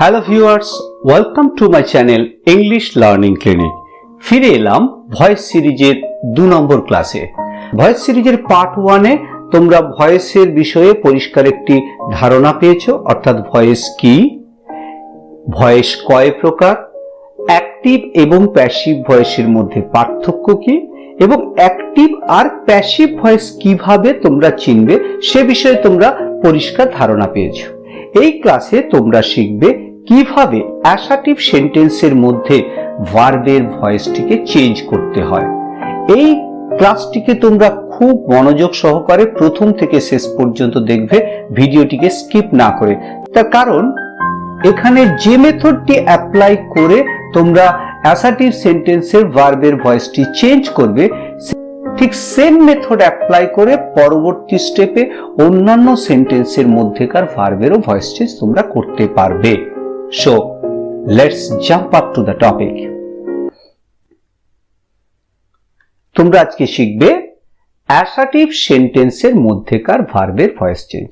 Hello viewers, welcome to my channel English learning clinic. ফিরে এলাম voice সিরিজের 2 নম্বর ক্লাসে। ভয়েস সিরিজের পার্ট 1-এ তোমরা ভয়েসের বিষয়ে পরিষ্কার একটি ধারণা পেয়েছো, অর্থাৎ ভয়েস কি, ভয়েস কয় প্রকার, অ্যাক্টিভ এবং প্যাসিভ ভয়েসের মধ্যে পার্থক্য কি এবং অ্যাক্টিভ আর প্যাসিভ ভয়েস কিভাবে তোমরা চিনবে সে বিষয়ে তোমরা পরিষ্কার ধারণা পেয়েছো। এই ক্লাসে তোমরা শিখবে কিভাবে অ্যাসার্টিভ সেন্টেন্সের মধ্যে ভার্বের ভয়েসটিকে চেঞ্জ করতে হয়। এই ক্লাসটিকে তোমরা খুব মনোযোগ সহকারে প্রথম থেকে শেষ পর্যন্ত দেখবে, ভিডিওটিকে স্কিপ না করে। তার কারণ এখানে যে মেথডটি অ্যাপ্লাই করে তোমরা অ্যাসার্টিভ সেন্টেন্সের ভার্বের ভয়েসটি চেঞ্জ করবে, ঠিক সেম মেথড অ্যাপ্লাই করে পরবর্তী স্টেপে অন্যান্য সেন্টেন্সের মধ্যেকার ভার্বেরও ভয়েস চেঞ্জ তোমরা করতে পারবে। So let's jump up to the topic. তোমরা আজকে শিখবে অ্যাসার্টিভ সেন্টেন্সের মধ্যেকার ভার্বের ভয়েস চেঞ্জ।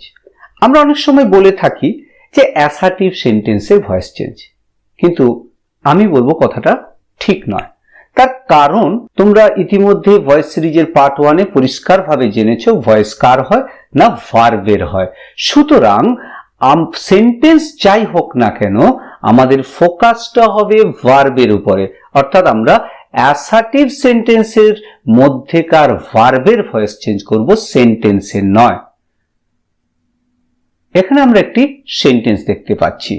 আমরা অনেক সময় বলে থাকি যে অ্যাসার্টিভ সেন্টেন্সের ভয়েস চেঞ্জ, কিন্তু আমি বলবো কথাটা ঠিক নয়। তার কারণ তোমরা ইতিমধ্যে ভয়েস সিরিজের পার্ট 1-এ পরিষ্কারভাবে জেনেছো ভয়েস কার হয় না ভার্বের হয়। সুতরাং সেন্টেন্স যাই হোক না কেন আমাদের ফোকাসটা হবে ভার্বের উপরে, অর্থাৎ আমরা অ্যাসার্টিভ সেন্টেন্সের মধ্যেকার ভার্বের ভয়েস চেঞ্জ করব, সেন্টেন্সের নয়। এখানে আমরা একটি সেন্টেন্স দেখতে পাচ্ছি,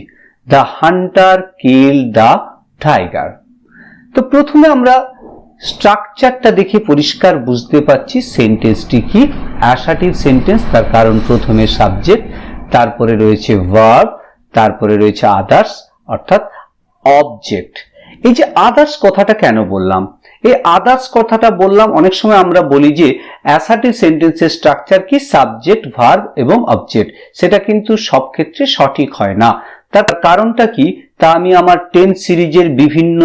the Hunter killed the tiger. তো প্রথমে আমরা স্ট্রাকচারটা দেখে পরিষ্কার বুঝতে পারছি সেন্টেন্সটি কি অ্যাসার্টিভ সেন্টেন্স। তার কারণ প্রথমে সাবজেক্ট, তারপরে রয়েছে ভার্ব, তারপরে রয়েছে আদার্স অর্থাৎ অবজেক্ট। এই যে আদার্স কথাটা কেন বললাম, এই আদার্স কথাটা বললাম, অনেক সময় আমরা বলি যে অ্যাসার্টিভ সেন্টেন্সের স্ট্রাকচার কি সাবজেক্ট, ভার্ব এবং অবজেক্ট। সেটা কিন্তু সব ক্ষেত্রে সঠিক হয় না। তার কারণটা কি তা আমি আমার টেন্স সিরিজের বিভিন্ন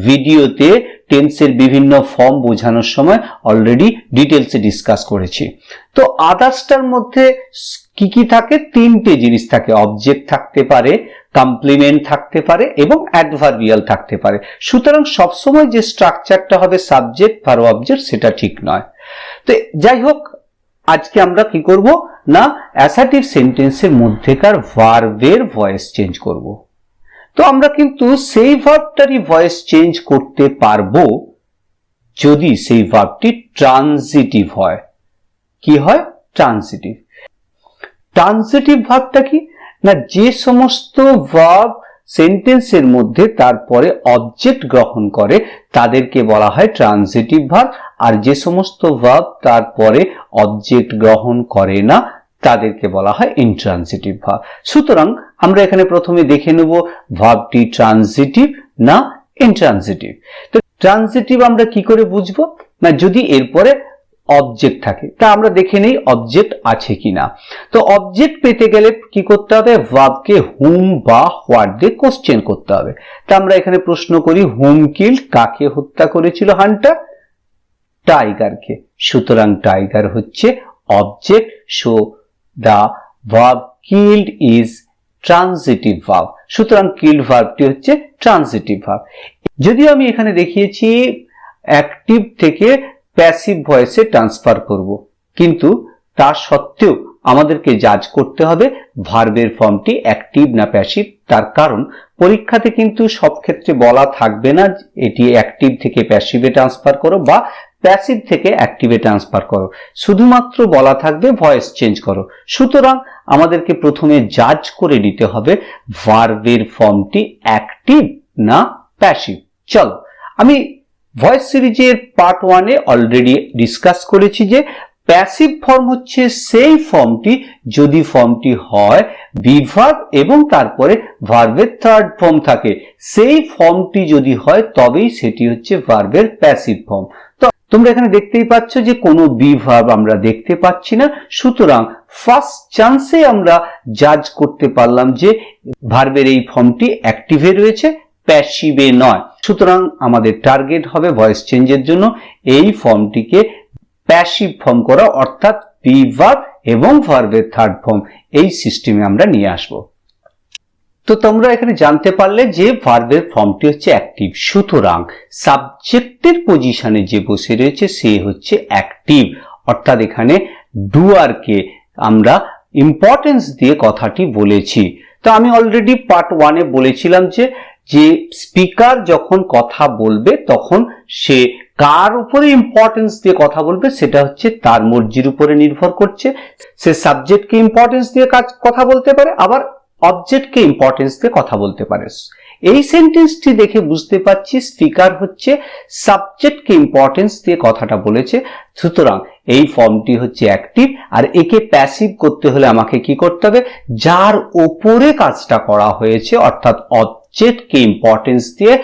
ভিডিওতে টেন্সের বিভিন্ন ফর্ম বোঝানোর সময় অলরেডি ডিটেলসে ডিসকাস করেছি। তো আদার্সটার মধ্যে কি কি থাকে? 3টে জিনিস থাকে, অবজেক্ট থাকতে পারে, কমপ্লিমেন্ট থাকতে পারে এবং অ্যাডভার্বিয়াল থাকতে পারে। সুতরাং সবসময় যে স্ট্রাকচারটা হবে সাবজেক্ট, ভার্ব, অবজেক্ট সেটা ঠিক নয়। তো যাই হোক, আজকে আমরা কি করব না অ্যাসার্টিভ সেন্টেন্সের মধ্যেকার ভার্বের ভয়েস চেঞ্জ করব। তো আমরা কিন্তু সেই ভার্বটারই ভয়েস চেঞ্জ করতে পারবো যদি সেই ভার্বটি ট্রানজিটিভ হয়। কি হয়? ট্রানজিটিভ। ট্রানজিটিভ ভার্বটা কি না, যে সমস্ত ভার্ব সেন্টেন্সের মধ্যে তারপরে অবজেক্ট গ্রহণ করে তাদেরকে বলা হয় ট্রানজিটিভ ভার্ব, আর যে সমস্ত ভার্ব তারপরে অবজেক্ট গ্রহণ করে না তাদেরকে বলা হয় ইনট্রানজিটিভ ভার্ব। সুতরাং আমরা এখানে প্রথমে দেখে নেব ভার্বটি ট্রানজিটিভ না ইনট্রানজিটিভ। তো ট্রানজিটিভ আমরা কি করে বুঝবো না, যদি এরপরে অবজেক্ট থাকে। তা আমরা দেখে নেই অবজেক্ট আছে কিনা। তো অবজেক্ট পেতে গেলে কি করতে হবে? ভার্বকে হুম বা হোয়াট দিয়ে কোশ্চেন করতে হবে। তা আমরা এখানে প্রশ্ন করি, হুম কিল্ড, কাকে হত্যা করেছিল হান্টার? টাইগারকে। সুতরাং টাইগার হচ্ছে object. So the verb killed is transitive verb. সুতরাং killed ভার্বটি হচ্ছে ট্রানজিটিভ ভার্ব। যদিও আমি এখানে দেখিয়েছি অ্যাক্টিভ থেকে প্যাসিভ ভয়েসে ট্রান্সফার করব, কিন্তু তা সত্ত্বেও আমাদেরকে জাজ করতে হবে ভার্বের ফর্মটি অ্যাক্টিভ না প্যাসিভ। তার কারণ পরীক্ষাতে কিন্তু সব ক্ষেত্রে বলা থাকবে না এটি অ্যাক্টিভ থেকে প্যাসিভে ট্রান্সফার করো বা প্যাসিভ থেকে অ্যাক্টিভে ট্রান্সফার করো, শুধুমাত্র বলা থাকবে ভয়েস চেঞ্জ করো। সুতরাং আমাদেরকে প্রথমে জাজ করে নিতে হবে ভার্বের ফর্মটি অ্যাক্টিভ না প্যাসিভ। চলো, আমি ভয়েস সিরিজের পার্ট 1-এ অলরেডি ডিসকাস করেছি যে প্যাসিভ ফর্ম হচ্ছে সেই ফর্মটি যদি ফর্মটি হয় বিভার্ব এবং তারপরে ভার্বের থার্ড ফর্ম থাকে, সেই ফর্মটি যদি হয় তবেই সেটি হচ্ছে ভার্বের প্যাসিভ ফর্ম। তো তোমরা এখানে দেখতেই পাচ্ছ যে কোনো বিভার্ব আমরা দেখতে পাচ্ছি না। সুতরাং ফার্স্ট চান্সে আমরা জাজ করতে পারলাম যে ভার্বের এই ফর্মটি অ্যাক্টিভে রয়েছে, প্যাসিভে নয়। সুতরাং আমাদের টার্গেট হবে ভয়েস চেঞ্জের জন্য এই ফর্মটিকে প্যাসিভ ফর্ম করা, অর্থাৎ বি ভার্ব এবং ভার্বের থার্ড ফর্ম এই সিস্টেমে আমরা নিয়ে আসব। তো তোমরা এখানে জানতে পারলে যে ভার্বের ফর্মটি হচ্ছে অ্যাক্টিভ, সুতরাং সাবজেক্টের পজিশনে যে বসে রয়েছে সে হচ্ছে অ্যাক্টিভ, অর্থাৎ এখানে ডুয়ারকে আমরা ইম্পর্টেন্স দিয়ে কথাটি বলেছি। তো আমি অলরেডি পার্ট 1-এ বলেছিলাম যে স্পিকার যখন কথা বলবে তখন সে কার উপরে ইম্পর্টেন্স দিয়ে কথা বলবে সেটা হচ্ছে তার মর্জির উপরে নির্ভর করছে। সে সাবজেক্টকে ইম্পর্টেন্স দিয়ে কথা বলতে পারে, আবার অবজেক্টকে ইম্পর্টেন্স দিয়ে কথা বলতে পারে। এই সেন্টেন্সটি দেখে বুঝতে পারছি স্পিকার হচ্ছে সাবজেক্টকে ইম্পর্টেন্স দিয়ে কথাটা বলেছে, সুতরাং এই ফর্মটি হচ্ছে অ্যাক্টিভ। আর একে প্যাসিভ করতে হলে আমাকে কি করতে হবে, যার ওপরে কাজটা করা হয়েছে অর্থাৎ অবজেক্টকে ইম্পর্টেন্স দিয়ে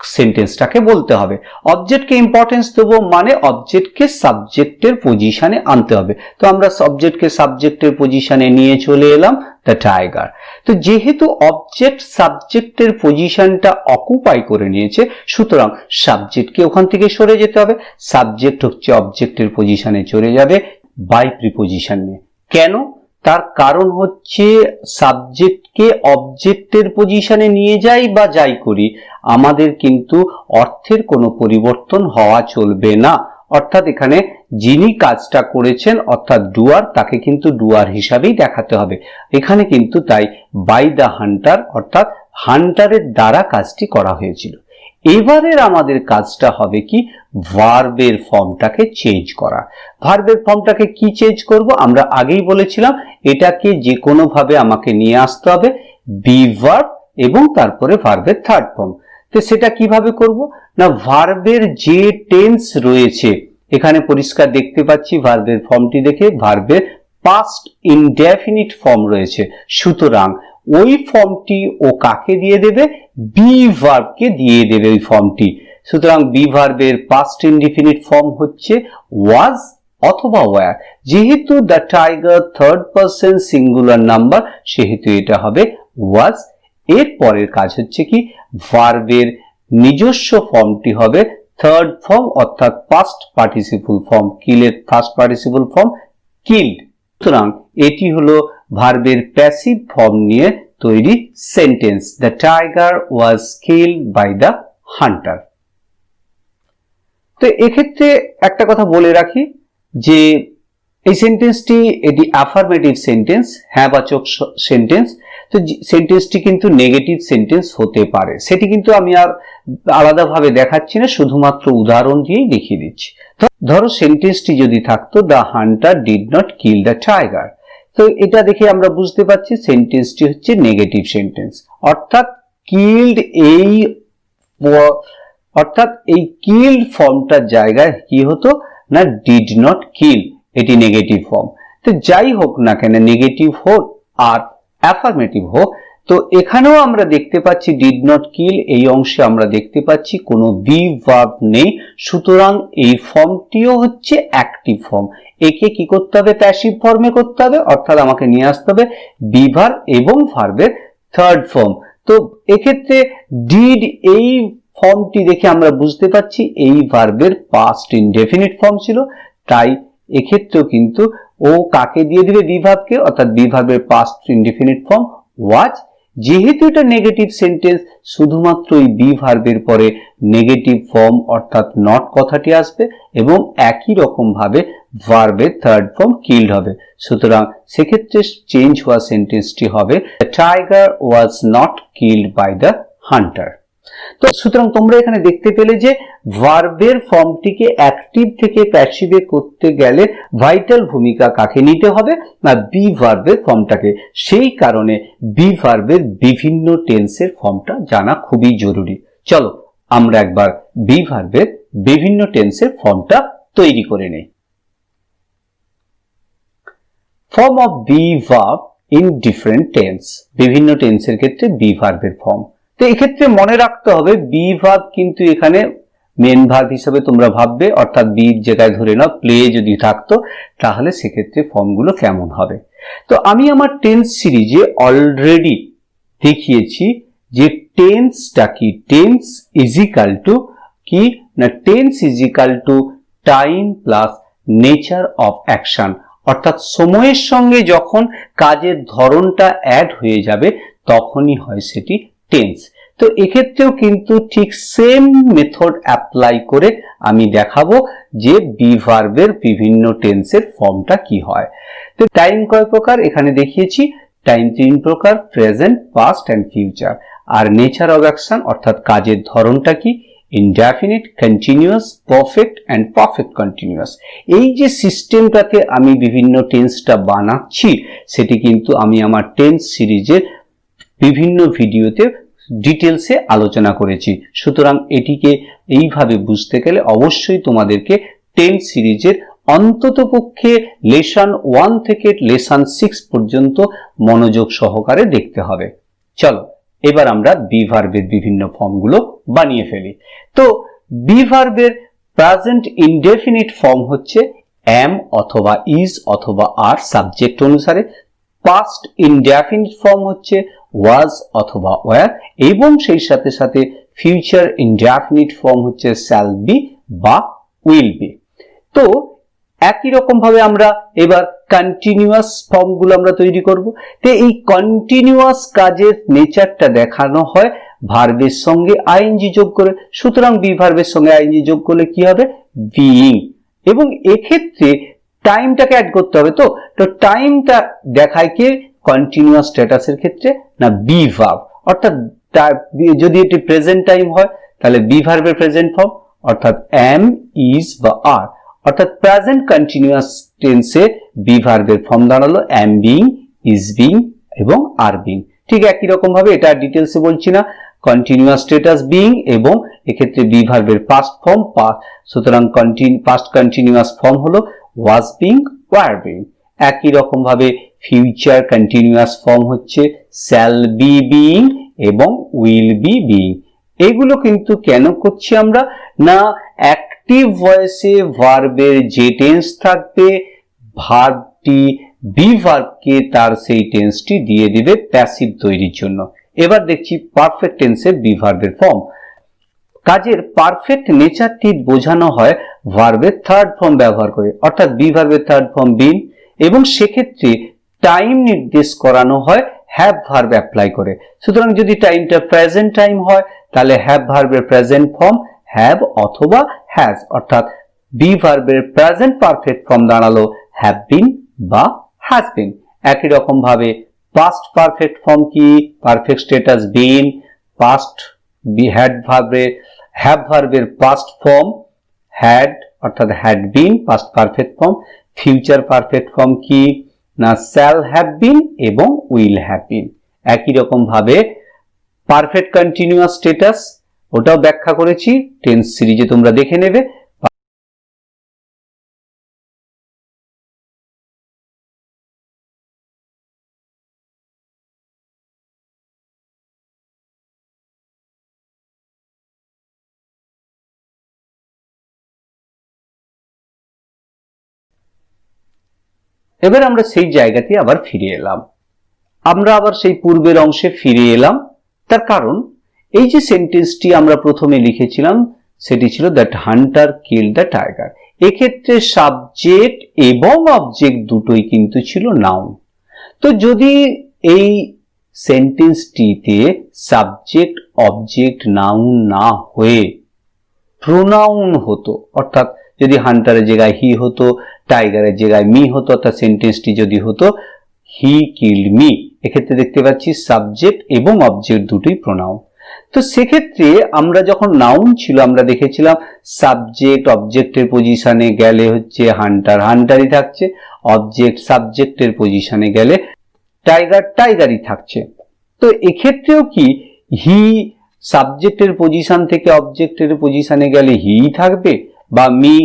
সেন্টেন্সটাকে বলতে হবে। অবজেক্টকে ইম্পর্টেন্স দেবো মানে অবজেক্টকে সাবজেক্টের পজিশনে আনতে হবে। তো আমরা সাবজেক্টকে সাবজেক্টের পজিশনে নিয়ে চলে এলাম দ্য টাইগার। তো যেহেতু অবজেক্ট সাবজেক্টের পজিশনটা অকুপাই করে নিয়েছে, সুতরাং সাবজেক্টকে ওখান থেকে সরে যেতে হবে। সাবজেক্ট হচ্ছে অবজেক্টের পজিশনে চলে যাবে বাই প্রিপোজিশন নিয়ে। কেন? তার কারণ হচ্ছে সাবজেক্টকে অবজেক্টের পজিশনে নিয়ে যাই বা যাই করি, আমাদের কিন্তু অর্থের কোনো পরিবর্তন হওয়া চলবে না। অর্থাৎ এখানে যিনি কাজটা করেছেন অর্থাৎ ডুয়ার, তাকে কিন্তু ডুয়ার হিসাবেই দেখাতে হবে। এখানে কিন্তু তাই বাই দ্য হান্টার অর্থাৎ হান্টারের দ্বারা কাজটি করা হয়েছিল। এবারের আমাদের কাজটা হবে কি, ভার্বের ফর্মটাকে চেঞ্জ করা। ভার্বের ফর্মটাকে কি চেঞ্জ করব? আমরা আগেই বলেছিলাম এটাকে যে কোনো ভাবে আমাকে নিয়ে আসতে হবে বি ভার্ব এবং তারপরে ভার্বের থার্ড ফর্ম। তো সেটা কিভাবে করব না, ভার্বের যে টেন্স রয়েছে এখানে পরিষ্কার দেখতে পাচ্ছি ভার্বের ফর্মটি দেখে ভার্বের পাস্ট ইনডেফিনিট ফর্ম রয়েছে, সুতরাং ওই ফর্মটি ও কাকে দিয়ে দেবে, বি ভার্বকে দিয়ে দেবে ওই ফর্মটি। সুতরাং বি ভার্বের পাস্ট ইনডিফিনিট ফর্ম হচ্ছে ওয়াজ অথবা ওয়্যার। যেহেতু the tiger third person singular number সেহেতু এটা হবে ওয়াজ। এর পরের কাজ হচ্ছে কি, ভার্বের নিজস্ব ফর্মটি হবে থার্ড ফর্ম অর্থাৎ পাস্ট পার্টিসিপল ফর্ম, কিলের ফার্স্ট পার্টিসিপল ফর্ম কিল্ড। সুতরাং এটি হলো ভার্বের প্যাসিভ ফর্ম নিয়ে তৈরি sentence, the tiger was killed by the hunter. তো এক্ষেত্রে একটা কথা বলে রাখি যে এই সেন্টেন্সটি এটি অ্যাফার্মেটিভ সেন্টেন্স, হ্যাঁবাচক সেন্টেন্স। তো সেন্টেন্সটি কিন্তু নেগেটিভ সেন্টেন্স হতে পারে, সেটি কিন্তু আমি আর আলাদাভাবে দেখাচ্ছি না, শুধুমাত্র উদাহরণ দিয়েই দেখিয়ে দিচ্ছি। ধরো সেন্টেন্সটি যদি থাকতো the Hunter did not kill the tiger, তো এটা দেখে আমরা বুঝতে পারছি সেন্টেন্সটি হচ্ছে নেগেটিভ সেন্টেন্স, অর্থাৎ কিল্ড এই কিল্ড ফর্মটার জায়গায় কি হতো না ডিড নট কিল, এটি নেগেটিভ ফর্ম। তো যাই হোক না কেন, নেগেটিভ হোক আর অ্যাফার্মেটিভ হোক, তো এখানেও আমরা দেখতে পাচ্ছি ডিড নট কিল, এই অংশে আমরা দেখতে পাচ্ছি কোনো বি ভার্ব নেই, সুতরাং এই ফর্মটিও হচ্ছে অ্যাক্টিভ ফর্ম। একে কি করতে হবে, প্যাসিভ ফর্মে করতে হবে, অর্থাৎ আমাকে নিয়ে আসতে হবে বি ভার্ব এবং ভার্বের থার্ড ফর্ম। তো এক্ষেত্রে ডিড এই ফর্মটি দেখে আমরা বুঝতে পারছি এই ভার্বের পাস্ট ইনডেফিনিট ফর্ম ছিল, তাই এক্ষেত্রেও কিন্তু ও কাকে দিয়ে দিবে, বি ভার্বকে, অর্থাৎ বি ভার্বের পাস্ট ইনডেফিনিট ফর্ম ওয়াজ। যেহেতু এটা নেগেটিভ সেন্টেন্স, শুধুমাত্র এই বি ভার্বের পরে নেগেটিভ ফর্ম অর্থাৎ নট কথাটি আসবে এবং একই রকম ভাবে ভার্বের থার্ড ফর্ম কিল্ড হবে। সুতরাং সেক্ষেত্রে চেঞ্জ হওয়া সেন্টেন্সটি হবে the tiger was not killed by the hunter. তো সুতরাং তোমরা এখানে দেখতে পেলে যে ভার্বের ফর্মটিকে অ্যাক্টিভ থেকে প্যাসিভে করতে গেলে ভাইটাল ভূমিকা কাকে নিতে হবে না বি ভার্বের ফর্মটাকে। সেই কারণে বি ভার্বের বিভিন্ন টেন্সের ফর্মটা জানা খুবই জরুরি। চলো আমরা একবার বি ভার্বের বিভিন্ন টেন্সের ফর্মটা তৈরি করে নেই। Form of be verb in different tense, বিভিন্ন টেন্সের ক্ষেত্রে বি ভার্বের ফর্ম। তো এক্ষেত্রে মনে রাখতে হবে বি ভার্ব কিন্তু এখানে মেন ভার্ব হিসেবে তোমরা ভাববে, অর্থাৎ বির জায়গায় ধরে নাও প্লে যদি থাকতো তাহলে সেক্ষেত্রে ফর্মগুলো কেমন হবে। তো আমি আমার টেন্স সিরিজে অলরেডি দেখিয়েছি যে টেন্সটা কি, টেন্স ইজ ইকাল টু কি না, tense is equal to time plus nature of action, অর্থাৎ সময়ের সঙ্গে যখন কাজের ধরনটা অ্যাড হয়ে যাবে তখনই হয় সেটি টেন্স। তো এক্ষেত্রেও কিন্তু ঠিক সেম মেথড অ্যাপ্লাই করে আমি দেখাবো যে বি ভার্বের বিভিন্ন টেন্সের ফর্মটা কি হয়। তো টাইম কয় প্রকার এখানে দেখিয়েছি, টাইম 3 প্রকার, প্রেজেন্ট, পাস্ট এন্ড ফিউচার। আর নেচার অফ অ্যাকশন অর্থাৎ কাজের ধরনটা কি, indefinite, continuous, perfect and perfect continuous. এই যে সিস্টেমটাতে আমি বিভিন্ন টেন্সটা বানাচ্ছি সেটি কিন্তু আমি আমার টেন্স সিরিজের বিভিন্ন ভিডিওতে ডিটেলসে আলোচনা করেছি। সুতরাং এটিকে এইভাবে বুঝতে গেলে অবশ্যই তোমাদেরকে টেন্স সিরিজের অন্ততপক্ষে লেসন 1 থেকে লেসন 6 পর্যন্ত মনোযোগ সহকারে দেখতে হবে। চলো এবার আমরা বি ভার্বের বিভিন্ন ফর্মগুলো বানিয়ে ফেলি। তো বি ভার্বের প্রেজেন্ট ইনডেফিনিট ফর্ম হচ্ছে am অথবা is অথবা are সাবজেক্ট অনুসারে, পাস্ট ইনডেফিনিট ফর্ম হচ্ছে was অথবা were, এবং সেই সাথে সাথে ফিউচার ইনডেফিনিট ফর্ম হচ্ছে shall be বা will be। তো একই রকম ভাবে আমরা এবার কন্টিনিউয়াস ফর্মগুলো আমরা তৈরি করব। তো এই কন্টিনিউয়াস কাজের নেচারটা দেখানো হয় ভার্বের সঙ্গে আইএনজি যোগ করে। সুতরাং বি ভার্বের সঙ্গে আইএনজি যোগ করলে কি হবে, বিইং। এবং এক্ষেত্রে টাইমটাকে অ্যাড করতে হবে। তো টাইমটা দেখায় কে কন্টিনিউয়াস স্ট্যাটাসের ক্ষেত্রে, না বি ভার্ব। অর্থাৎ যদি এটি প্রেজেন্ট টাইম হয় তাহলে বি ভার্বের প্রেজেন্ট ফর্ম অর্থাৎ am, is বা are। অর্থাৎ প্রেজেন্ট কন্টিনিউয়াস টেন্সে বি ভার্বের ফর্ম দাঁড়ালো am being, is being এবং are being। ঠিক একই রকম ভাবে এটা ডিটেলসে বলছি না, কন্টিনিউয়াস স্ট্যাটাস বিং এবং এক্ষেত্রে বি ভার্বের পাস্ট ফর্ম সুতরাং পাস্ট কন্টিনিউয়াস ফর্ম হলো was being, were being। একই রকম ভাবে ফিউচার কন্টিনিউয়াস ফর্ম হচ্ছে shall be being এবং will be being। এগুলো কিন্তু কেন করছি আমরা, না অ্যাক্টিভ ভয়েসে ভার্বের যে টেন্স থাকবে ভার্বটি বি ভার্বকে তার সেই টেন্সটি দিয়ে দিবে প্যাসিভ তৈরির জন্য। এবার দেখছি পারফেক্ট টেন্সের বি ভার্বের ফর্ম। কাজের পারফেক্ট নেচারটি বোঝানো হয় ভার্বের থার্ড ফর্ম ব্যবহার করে, অর্থাৎ বি ভার্বের থার্ড ফর্ম বিন, এবং সেক্ষেত্রে টাইম নির্দেশ করানো হয় হ্যাভ ভার্ব অ্যাপ্লাই করে। সুতরাং যদি টাইমটা প্রেজেন্ট টাইম হয় তাহলে হ্যাভ ভার্বের প্রেজেন্ট ফর্ম হ্যাভ অথবা হ্যাজ, অর্থাৎ বি ভার্বের প্রেজেন্ট পারফেক্ট ফর্ম দাঁড়ালো হ্যাভ বিন বা হ্যাজ বিন। একই রকম ভাবে পাস্ট পারফেক্ট ফর্ম কি, perfect status been, past had ভার্বের পাস্ট ফর্ম হ্যাড অর্থাৎ had been past perfect form. Future perfect form কি, না shall have been এবং will have been। একই রকম ভাবে পারফেক্ট কন্টিনিউয়াস স্ট্যাটাস ওটাও ব্যাখ্যা করেছি টেন্স সিরিজে, তোমরা দেখে নেবে। এবার আমরা সেই জায়গাতে আবার ফিরে এলাম, আমরা আবার সেই পূর্বের অংশে ফিরে এলাম। তার কারণ এই যে সেন্টেন্সটি আমরা প্রথমে লিখেছিলাম সেটি ছিল that Hunter kill the tiger. এক্ষেত্রে সাবজেক্ট এবং অবজেক্ট দুটোই কিন্তু ছিল নাউন। তো যদি এই সেন্টেন্সটিতে সাবজেক্ট অবজেক্ট নাউন না হয়ে প্রোনাউন হতো, অর্থাৎ যদি হান্টারের জায়গায় হি হতো, টাইগারের জায়গায় মি হতো, অর্থাৎ সেন্টেন্সটি যদি হতো হি কিল্ড মি, এক্ষেত্রে দেখতে পাচ্ছি সাবজেক্ট এবং অবজেক্ট দুটোই প্রোনাউন। তো সেক্ষেত্রে আমরা যখন নাউন ছিল আমরা দেখেছিলাম সাবজেক্ট অবজেক্টের পজিশনে গেলে হচ্ছে হান্টার হান্টারই থাকছে, অবজেক্ট সাবজেক্টের পজিশনে গেলে টাইগার টাইগারই থাকছে। তো এক্ষেত্রেও কি হি সাবজেক্টের পজিশন থেকে অবজেক্টের পজিশনে গেলে হি থাকবে, বা মি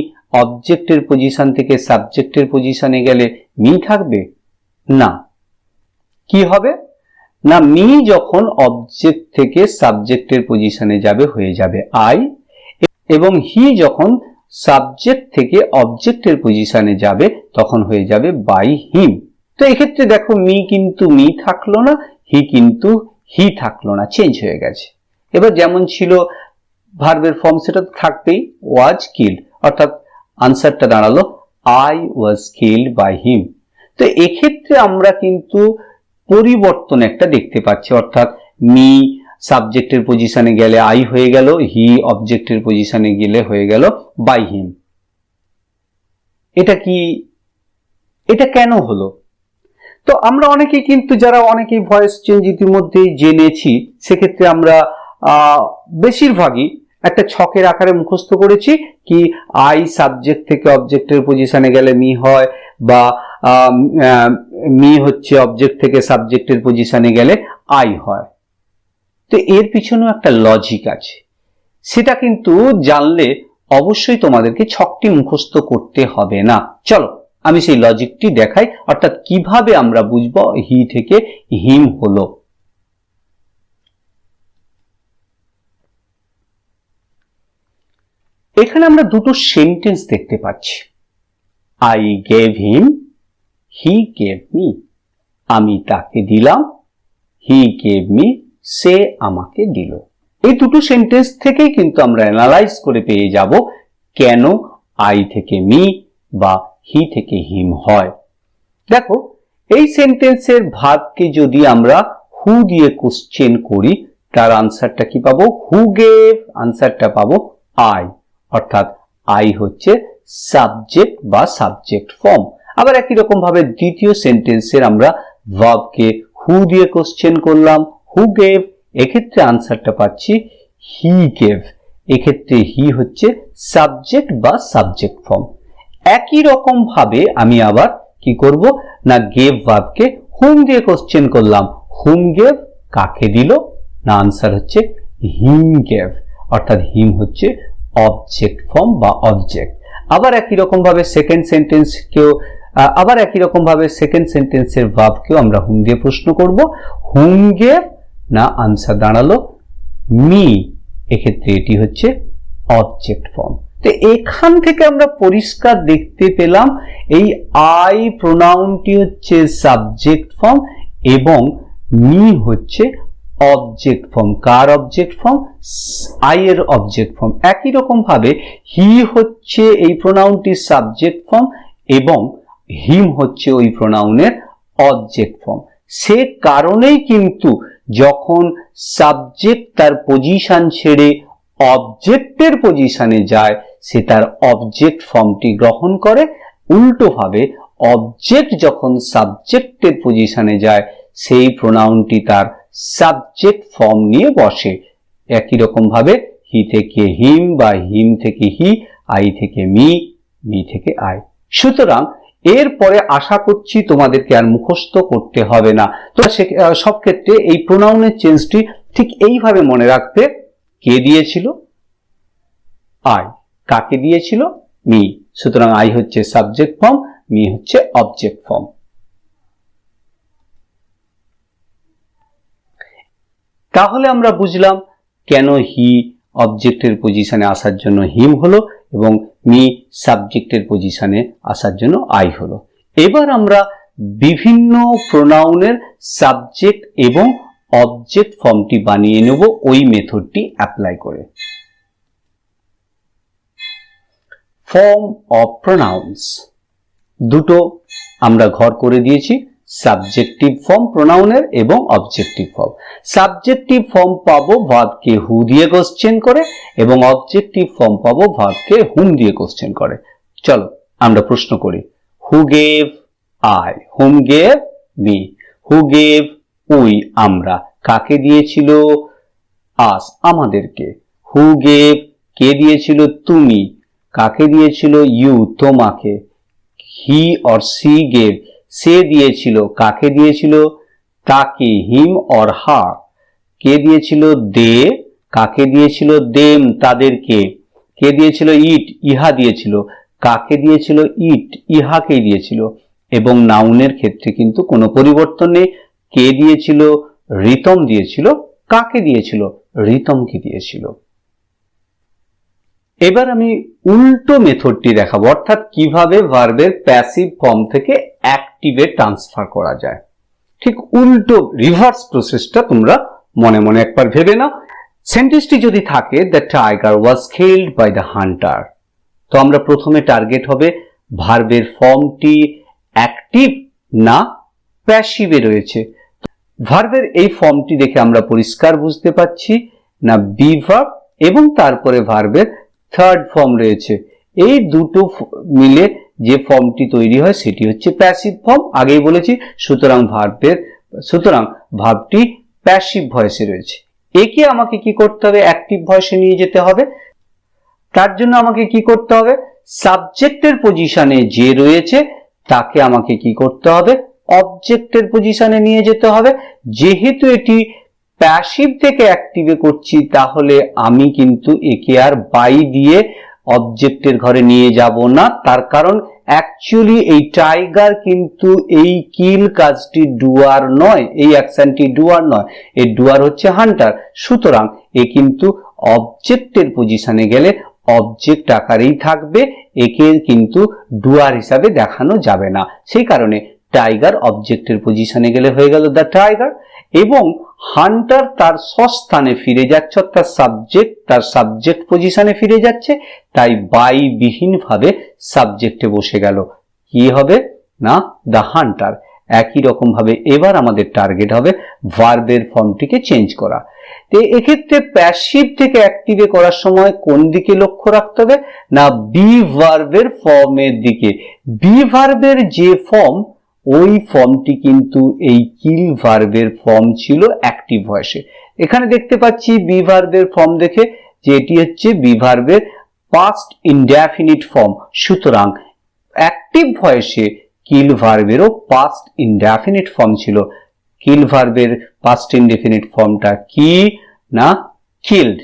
অবজেক্টের পজিশন থেকে সাবজেক্টের পজিশনে গেলে মি থাকবে না। কি হবে না, মি যখন অবজেক্ট থেকে সাবজেক্টের পজিশনে যাবে হয়ে যাবে আই, এবং হি যখন সাবজেক্ট থেকে অবজেক্টের পজিশনে যাবে তখন হয়ে যাবে বাই হিম। তো এক্ষেত্রে দেখো মি কিন্তু মি থাকলো না, হি কিন্তু হি থাকলো না, চেঞ্জ হয়ে গেছে। এবার যেমন ছিল ভার্বের ফর্ম সেটা থাকবেই, ওয়াজ কিল্ড, অর্থাৎ আনসারটা দাঁড়ালো I was killed by him. তো এক্ষেত্রে আমরা কিন্তু পরিবর্তন একটা দেখতে পাচ্ছি, অর্থাৎ মি সাবজেক্টের পজিশনে গেলে আই হয়ে গেল, হি অবজেক্টের পজিশনে গেলে হয়ে গেল বাই হিম। এটা কি, এটা কেন হলো? তো আমরা অনেকেই কিন্তু যারা অনেকেই ভয়েস চেঞ্জ ইতিমধ্যেই জেনেছি, সেক্ষেত্রে আমরা বেশিরভাগই একটা ছকের আকারে মুখস্থ করেছি কি আই সাবজেক্ট থেকে অবজেক্টের পজিশনে গেলে মি হয়, বা মি হচ্ছে অবজেক্ট থেকে সাবজেক্টের পজিশনে গেলে আই হয়। তো এর পিছনেও একটা লজিক আছে, সেটা কিন্তু জানলে অবশ্যই তোমাদেরকে ছকটি মুখস্থ করতে হবে না। চলো আমি সেই লজিকটি দেখাই, অর্থাৎ কিভাবে আমরা বুঝবো হি থেকে হিম হলো। এখানে আমরা দুটো সেন্টেন্স দেখতে পাচ্ছি, I gave him, he gave me. আমি তাকে দিলাম, হি গেভ মি, সে আমাকে দিল। এই দুটো সেন্টেন্স থেকেই কিন্তু আমরা অ্যানালাইজ করে পেয়ে যাব কেন আই থেকে মি বা হি থেকে হিম হয়। দেখো এই সেন্টেন্সের ভার্বকে যদি আমরা হু দিয়ে কোশ্চেন করি, তার আনসারটা কি পাবো? হু গেভ, আনসারটা পাবো আই, অর্থাৎ আই হচ্ছে সাবজেক্ট বা সাবজেক্ট ফর্ম। আবার একই রকম ভাবে দ্বিতীয় সেন্টেন্সের আমরা ভার্বকে হু দিয়ে কোশ্চেন করলাম, হু গেভ, এক্ষেত্রে আনসারটা পাচ্ছি হি গেভ, এক্ষেত্রে হি হচ্ছে সাবজেক্ট বা সাবজেক্ট ফর্ম। একই রকম ভাবে আমি আবার কি করব না, গেভ ভার্বকে হুম দিয়ে কোশ্চেন করলাম, হুম গেভ, কাকে দিল? না, আনসার হচ্ছে হিম গেভ, অর্থাৎ হিম হচ্ছে অবজেক্ট ফর্ম বা অবজেক্ট। আবার একই রকম ভাবে সেকেন্ড সেন্টেন্সের ভার্বকেও আমরা হুম দিয়ে প্রশ্ন করব, হুম গেভ, না, আনসার দাঁড়ালো মি, এক্ষেত্রে এটি হচ্ছে অবজেক্ট ফর্ম। তো এখান থেকে আমরা পরিষ্কার দেখতে পেলাম এই আই প্রোনাউনটি হচ্ছে সাবজেক্ট ফর্ম এবং মি হচ্ছে object form. Car object form? I এর অবজেক্ট ফর্ম। একই রকম ভাবে হি হচ্ছে এই প্রোনাউনটির সাবজেক্ট ফর্ম এবং হিম হচ্ছে ওই প্রোনাউনের অবজেক্ট ফর্ম। সে কারণেই কিন্তু যখন সাবজেক্ট তার পজিশন ছেড়ে অবজেক্টের পজিশনে যায়, সে তার অবজেক্ট ফর্মটি গ্রহণ করে। উল্টো ভাবে অবজেক্ট যখন সাবজেক্টের পজিশনে যায়, সেই প্রোনাউনটি তার সাবজেক্ট ফর্ম নিয়ে বসে। একই রকম ভাবে হি থেকে হিম বা হিম থেকে হি, আই থেকে মি, মি থেকে আই। সুতরাং এরপরে আশা করছি তোমাদেরকে আর মুখস্থ করতে হবে না। তো সব ক্ষেত্রে এই প্রোনাউনের চেঞ্জটি ঠিক এইভাবে মনে রাখবে, কে দিয়েছিল? আই। কাকে দিয়েছিল? মি। সুতরাং আই হচ্ছে সাবজেক্ট ফর্ম, মি হচ্ছে অবজেক্ট ফর্ম। তাহলে আমরা বুঝলাম কেন হি অবজেক্টের পজিশনে আসার জন্য হিম হলো এবং মি সাবজেক্টের পজিশনে আসার জন্য আই হলো। এবার আমরা বিভিন্ন প্রোনাউনের সাবজেক্ট এবং অবজেক্ট ফর্মটি বানিয়ে নেব ওই মেথডটি অ্যাপ্লাই করে। ফর্ম অফ প্রোনাউন্স দুটো আমরা ঘর করে দিয়েছি, সাবজেক্টিভ ফর্ম প্রোনাউনের এবং অবজেক্টিভ ফর্ম। সাবজেক্টিভ ফর্ম পাবো ভার্বকে হু দিয়ে কোশ্চেন করে এবং অবজেক্টিভ ফর্ম পাবো ভার্বকে হুম দিয়ে কোশ্চেন করে। চলো আমরা প্রশ্ন করি, who gave? I. Hmm gave? Me. Who gave? We, আমরা। কাকে দিয়েছিল? আস, আমাদেরকে। Who gave? কে দিয়েছিল? তুমি। কাকে দিয়েছিল? ইউ, তোমাকে। He or she gave? সে দিয়েছিল। কাকে দিয়েছিল? তাকে। Him or her? কে দিয়েছিল? দে। কাকে দিয়েছিল? দেম, তাদেরকে। কে দিয়েছিল? ইট, ইহা দিয়েছিল। কাকে দিয়েছিল? ইট, ইহাকে দিয়েছিল। এবং নাউনের ক্ষেত্রে কিন্তু কোনো পরিবর্তন নেই, কে দিয়েছিল? রিতম দিয়েছিল। কাকে দিয়েছিল? রিতমকে দিয়েছিল। এবার আমি উল্টো মেথডটি দেখাবো, অর্থাৎ কিভাবে ভার্বের প্যাসিভ ফর্ম থেকে অ্যাক্টিভে ট্রান্সফার করা যায়। ঠিক উল্টো রিভার্স প্রসেসটা তোমরা মনে মনে একবার ভেবে নাও। সেন্টেন্সটি যদি থাকে the tiger was killed by the hunter, তো আমরা প্রথমে টার্গেট হবে ভার্বের ফর্মটি অ্যাক্টিভ না প্যাসিভে রয়েছে। তো ভার্বের এই ফর্মটি দেখে আমরা পরিষ্কার বুঝতে পারছি না বি ভার্ব এবং তারপরে ভার্বের থার্ড ফর্ম রয়েছে, এই দুটো মিলে যে ফর্মটি তৈরি হয় সেটি হচ্ছে প্যাসিভ ফর্ম, আগেই বলেছি। সুতরাং ভার্বটি প্যাসিভ ভয়েসে রয়েছে। একে আমাকে কি করতে হবে? অ্যাক্টিভ ভয়েসে নিয়ে যেতে হবে। তার জন্য আমাকে কি করতে হবে? সাবজেক্টের পজিশনে যে রয়েছে তাকে আমাকে কি করতে হবে? অবজেক্টের পজিশনে নিয়ে যেতে হবে। যেহেতু এটি প্যাসিভ থেকে অ্যাক্টিভে করছি, তাহলে আমি কিন্তু একে আর বাই দিয়ে অবজেক্টের ঘরে নিয়ে যাব না। তার কারণ অ্যাকচুয়ালি এই টাইগার কিন্তু এই কিল কাজটি ডুয়ার নয়, এই অ্যাকশনটি ডুয়ার নয়, এই ডুয়ার হচ্ছে হান্টার। সুতরাং এ কিন্তু অবজেক্টের পজিশনে গেলে অবজেক্ট আকারেই থাকবে, একে কিন্তু ডুয়ার হিসাবে দেখানো যাবে না। সেই কারণে টাইগার অবজেক্টের পজিশনে গেলে হয়ে গেল দ্য টাইগার, এবং হান্টার তার স্বস্থানে ফিরে যাচ্ছে, অর্থাৎ তার সাবজেক্ট পজিশনে ফিরে যাচ্ছে, তাই বাই বিহীন ভাবে সাবজেক্টে বসে গেল। কি হবে না? The Hunter. একই রকম ভাবে এবার আমাদের টার্গেট হবে ভার্বের ফর্মটিকে চেঞ্জ করা। তো এক্ষেত্রে প্যাসিভ থেকে অ্যাক্টিভে করার সময় কোন দিকে লক্ষ্য রাখতে হবে? না বি ভার্বের ফর্মের দিকে। বি ভার্বের যে ফর্ম, ওই ফর্মটি কিন্তু এই কিল ভার্বের ফর্ম ছিল অ্যাক্টিভ ভয়েসে। এখানে দেখতে পাচ্ছি বি ভার্বের ফর্ম দেখে যে এটি হচ্ছে বি ভার্বের পাস্ট ইনডেফিনিট ফর্ম। সুতরাং অ্যাক্টিভ ভয়েসে কিল ভার্বেরও পাস্ট ইনডেফিনিট ফর্ম ছিল। কিল ভার্বের পাস্ট ইনডেফিনিট ফর্মটা কি? না কিলড।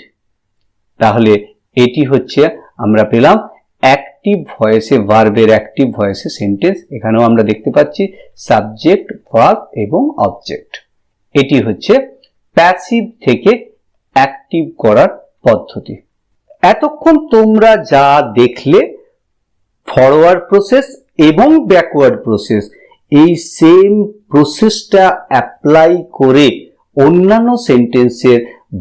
তাহলে এটি হচ্ছে আমরা পেলাম অ্যাক্টিভ ভয়েসে, ভার্বের অ্যাক্টিভ ভয়েসে সেন্টেন্স। এখানেও আমরা দেখতে পাচ্ছি সাবজেক্ট, ভার্ব এবং অবজেক্ট। এটি হচ্ছে প্যাসিভ থেকে অ্যাক্টিভ করার পদ্ধতি। এতক্ষণ তোমরা যা দেখলে ফরওয়ার্ড প্রসেস এবং ব্যাকওয়ার্ড প্রসেস, এই সেম প্রসেসটা অ্যাপ্লাই করে অন্যান্য সেন্টেন্সের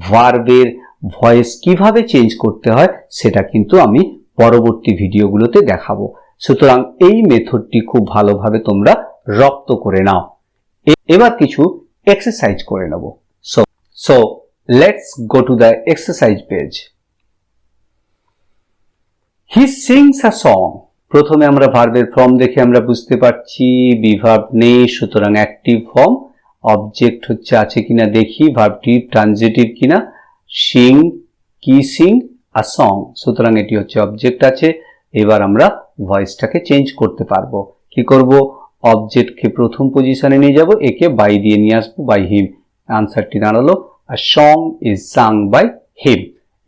ভার্বের ভয়েস কিভাবে চেঞ্জ করতে হয় সেটা কিন্তু আমি পরবর্তী ভিডিওগুলোতে দেখাবো। সুতরাং এই মেথডটি খুব ভালোভাবে তোমরা রপ্ত করে নাও। এবার কিছু এক্সারসাইজ করে নেব। So let's go to the exercise page. He sings a song. প্রথমে আমরা ভার্বের ফর্ম দেখে আমরা বুঝতে পারছি বি ভার্ব নেই, সুতরাং অ্যাক্টিভ ফর্ম। অবজেক্ট হচ্ছে আছে কিনা দেখি, ভার্বটি ট্রানজিটিভ কিনা। সিং, কি সিং আ সং, সুতরাং এটি হচ্ছে অবজেক্ট আছে। এবার আমরা ভয়েসটাকে চেঞ্জ করতে পারবো। কি করব? অবজেক্টকে প্রথম পজিশনে নিয়ে যাব, একে বাই দিয়ে নিয়ে আসবো, বাই হিম। আনসারটি দাঁড়ালো a song is sang by him.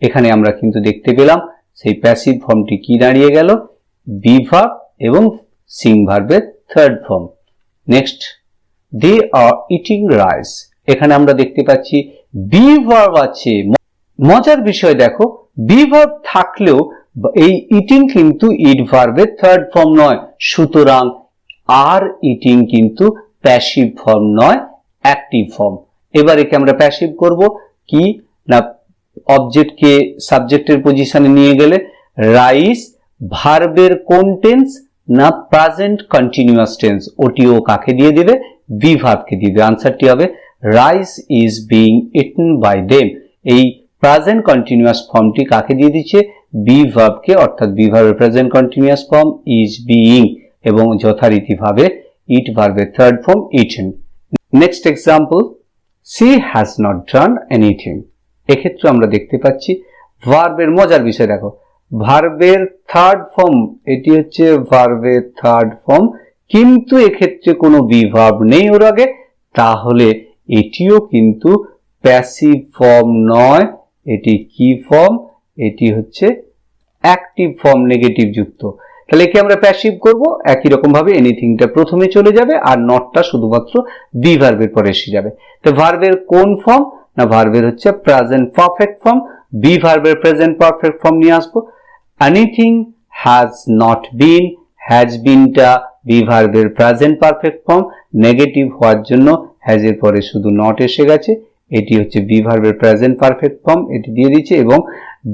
এখানে আমরা কিন্তু দেখতে পেলাম সেই প্যাসিভ ফর্মটি কি দাঁড়িয়ে গেল? বি ভার্ব এবং সিং ভার্বের third form. Next, they are eating rice. এখানে আমরা দেখতে পাচ্ছি বি ভার্ব আছে। মজার বিষয় দেখো, বি ভার্ব থাকলেও এই ইটিং কিন্তু ইট ভার্বের থার্ড ফর্ম নয়, সুতরাং আর ইটিং কিন্তু প্যাসিভ ফর্ম নয়, অ্যাক্টিভ ফর্ম। এবার একে আমরা প্যাসিভ করব কি না, অবজেক্টকে সাবজেক্টের পজিশনে নিয়ে গেলে রাইস ভার্বের কোন টেন্স? না প্রেজেন্ট কন্টিনিউয়াস টেন্স। ওটিও কাকে দিয়ে দিবে? বি ভার্বকে দিবে। আনসারটি হবে rice is being eaten by them. এই প্রেজেন্ট কন্টিনিউয়াস ফর্মটি কাকে দিয়ে দিচ্ছে? বি ভার্বকে, অর্থাৎ বি ভার্বের present continuous form is being এবং যথারীতিভাবে ইট ভার্বের third form eaten. Next example, she has not done anything. এক্ষেত্রে আমরা দেখতে পাচ্ছি ভার্বের মজার বিষয় দেখো, ভার্বের থার্ড ফর্ম, এটি হচ্ছে ভার্বের থার্ড ফর্ম, কিন্তু এক্ষেত্রে কোনো বি ভার্ব নেই ওর আগে, তাহলে এটিও কিন্তু প্যাসিভ ফর্ম নয়। এটি কি ফর্ম? এটি হচ্ছে অ্যাক্টিভ ফর্ম, নেগেটিভ যুক্ত। তাহলে একে আমরা প্যাসিভ করব। একই রকম ভাবে এনিথিংটা প্রথমে চলে যাবে আর নটটা শুধুমাত্র বি ভার্বের পরে এসে যাবে। তো ভার্বের কোন ফর্ম? না ভার্বের হচ্ছে প্রেজেন্ট পারফেক্ট ফর্ম। বি ভার্বের প্রেজেন্ট পারফেক্ট ফর্ম নিয়ে আসবো। Anything has not been, has বিনটা বি ভার্বের প্রেজেন্ট পারফেক্ট ফর্ম, নেগেটিভ হওয়ার জন্য হ্যাজ এর পরে শুধু নট এসে গেছে। এটি হচ্ছে বি ভার্বের প্রেজেন্ট পারফেক্ট ফর্ম, এটি দিয়ে দিচ্ছে, এবং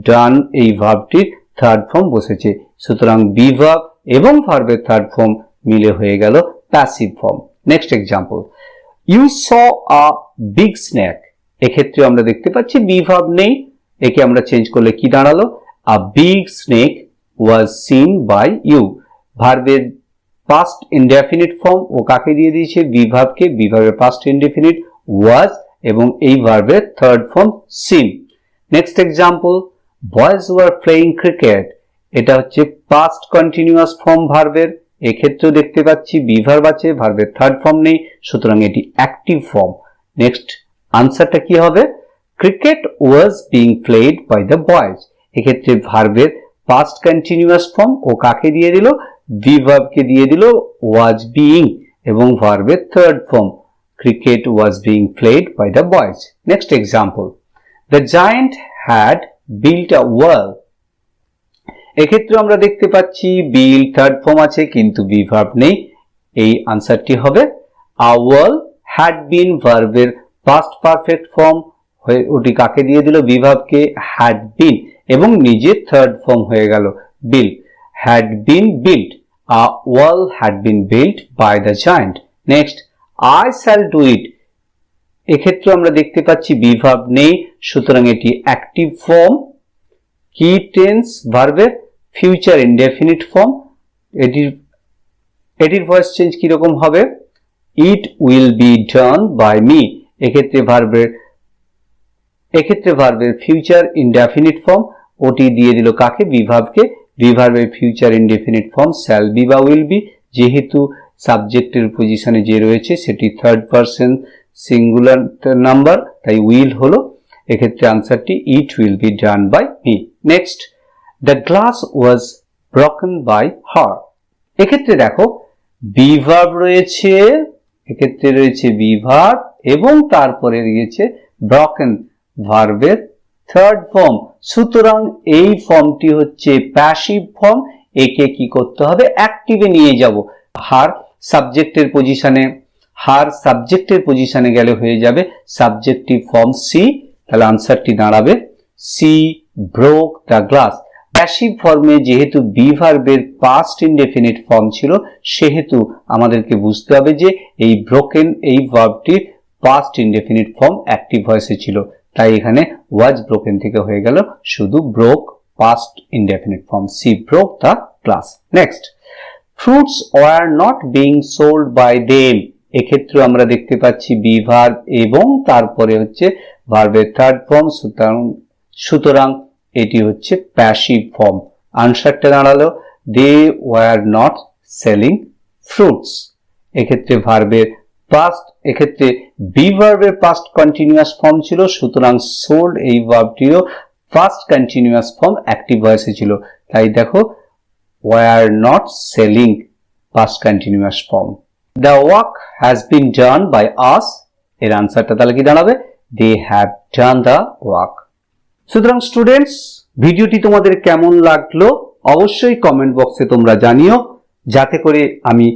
ডান এই ভার্বটির থার্ড ফর্ম বসেছে। সুতরাং বি ভার্ব এবং ভার্বের থার্ড ফর্ম মিলে হয়ে গেল passive form. Next example, you saw a big snake, এক্ষেত্রে আমরা দেখতে পাচ্ছি বি ভার্ব নেই, একে আমরা চেঞ্জ করলে কি দাঁড়ালো, a big snake was seen by you. ভার্বের পাস্ট ইনডেফিনিট ফর্ম ও কাকে দিয়ে দিয়েছে, বি ভার্বকে, বি ভার্বের পাস্ট ইনডেফিনিট ওয়াজ এবং এই ভার্বের third form seen. Next example, boys were playing cricket, এটা হচ্ছে পাস্ট কন্টিনিউয়াস ফর্ম ভার্বের, এক্ষেত্রেও দেখতে পাচ্ছি বি ভার্ব আছে, ভার্বের থার্ড ফর্ম নেই, সুতরাং এটি অ্যাক্টিভ ফর্ম। নেক্সট আনসারটা কি হবে, cricket was being played by the boys, এক্ষেত্রে ভার্বের পাস্ট কন্টিনিউয়াস ফর্ম ও কাকে দিয়ে দিল, বি ভার্বকে দিয়ে দিল ওয়াজ বিং এবং ভার্বের third form cricket was being played by the boys. Next example, the giant had built a wall, এক্ষেত্রে আমরা দেখতে পাচ্ছি বিল থার্ড ফর্ম আছে কিন্তু বি ভার্ব নেই, এই আনসারটি হবে আ ওয়াল হ্যাড বিন ভার্বের পাস্ট পারফেক্ট ফর্ম হয়ে ওটি কাকে দিয়ে দিল, বি ভার্বকে, হ্যাড বিন এবং নিজের থার্ড ফর্ম হয়ে গেল built, had been built, a wall had been built by the giant. Next, I shall do it, এক্ষেত্রে আমরা দেখতে পাচ্ছি বি ভার্ব নেই, সুতরাং এটি অ্যাক্টিভ ফর্ম, কি টেন্স ভার্বের ফিউচার ইনডেফিনিট ফর্ম, এটির ভয়েস চেঞ্জ কিরকম হবে, it will be done by me, এক্ষেত্রে ভার্বের ফিউচার ইনডেফিনিট ফর্ম ওটি দিয়ে দিল কাকে, বি ভার্বকে, বি ভার্বের future indefinite form shall be বা উইল বি, যেহেতু সাবজেক্টের পজিশনে যে রয়েছে সেটি থার্ড পারসন সিঙ্গুলার নাম্বার তাই উইল হলো, এক্ষেত্রে আনসারটি it will be done by me. Next, the glass was broken by her, এক্ষেত্রে দেখো বি ভার্ব রয়েছে, এক্ষেত্রে রয়েছে বি ভার্ব এবং তারপরে রয়েছে ব্রকেন ভার্বের থার্ড ফর্ম, সুতরাং এই ফর্মটি হচ্ছে প্যাসিভ ফর্ম, একে কি করতে হবে, অ্যাক্টিভে নিয়ে যাব। হার সাবজেক্টের পজিশনে গেলে হয়ে যাবে সাবজেক্টিভ ফর্ম সি, তাহলে আনসারটি দাঁড়াবে she broke the glass. Passive ফর্মে যেহেতু বি ভার্বের পাস্ট ইনডেফিনিট ফর্ম ছিল সেহেতু আমাদেরকে বুঝতে হবে যে এই ব্রোকেন এই ভার্বটির পাস্ট ইনডেফিনিট ফর্ম অ্যাক্টিভ ভয়েসে ছিল, তাই এখানে ওয়াজ ব্রোকেন থেকে হয়ে গেল শুধু broke past indefinite form, she broke the glass. Next, fruits were not being sold by them, এক্ষেত্রে আমরা দেখতে পাচ্ছি বি ভার্ব এবং তারপরে হচ্ছে ভার্বের থার্ড ফর্ম, সুতরাং এটি হচ্ছে প্যাসিভ ফর্ম। আনসারটা দাঁড়ালো they were not selling fruits, এক্ষেত্রে ভার্বের পাস্ট, এক্ষেত্রে বি ভার্বের পাস্ট কন্টিনিউয়াস ফর্ম ছিল, সুতরাং সোল্ড এই ভার্বটিও ফার্স্ট কন্টিনিউয়াস ফর্ম অ্যাক্টিভ ভয়েসে ছিল, তাই দেখো were not selling past continuous form. The work has been done by us, এর আনসারটা তাহলে কি দাঁড়াবে, they have done the work. সুতরাং স্টুডেন্টস, ভিডিওটি তোমাদের কেমন লাগলো অবশ্যই কমেন্ট বক্সে তোমরা জানিও, যাতে করে আমি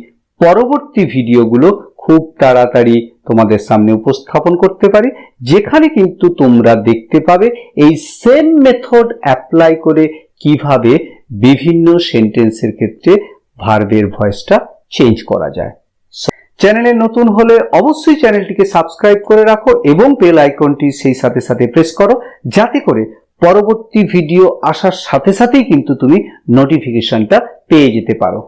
পরবর্তী ভিডিওগুলো খুব তাড়াতাড়ি তোমাদের সামনে উপস্থাপন করতে পারি, যেখানে কিন্তু তোমরা দেখতে পাবে এই সেম মেথড অ্যাপ্লাই করে কিভাবে বিভিন্ন সেন্টেন্সের ক্ষেত্রে ভার্বের ভয়েসটা চেঞ্জ করা যায়। চ্যানেলে নতুন হলে অবশ্যই চ্যানেলটিকে সাবস্ক্রাইব করে রাখো এবং বেল আইকনটি সেই সাথে সাথে প্রেস করো, যাতে করে পরবর্তী ভিডিও আসার সাথে সাথেই কিন্তু তুমি নোটিফিকেশনটা পেয়ে যেতে পারো।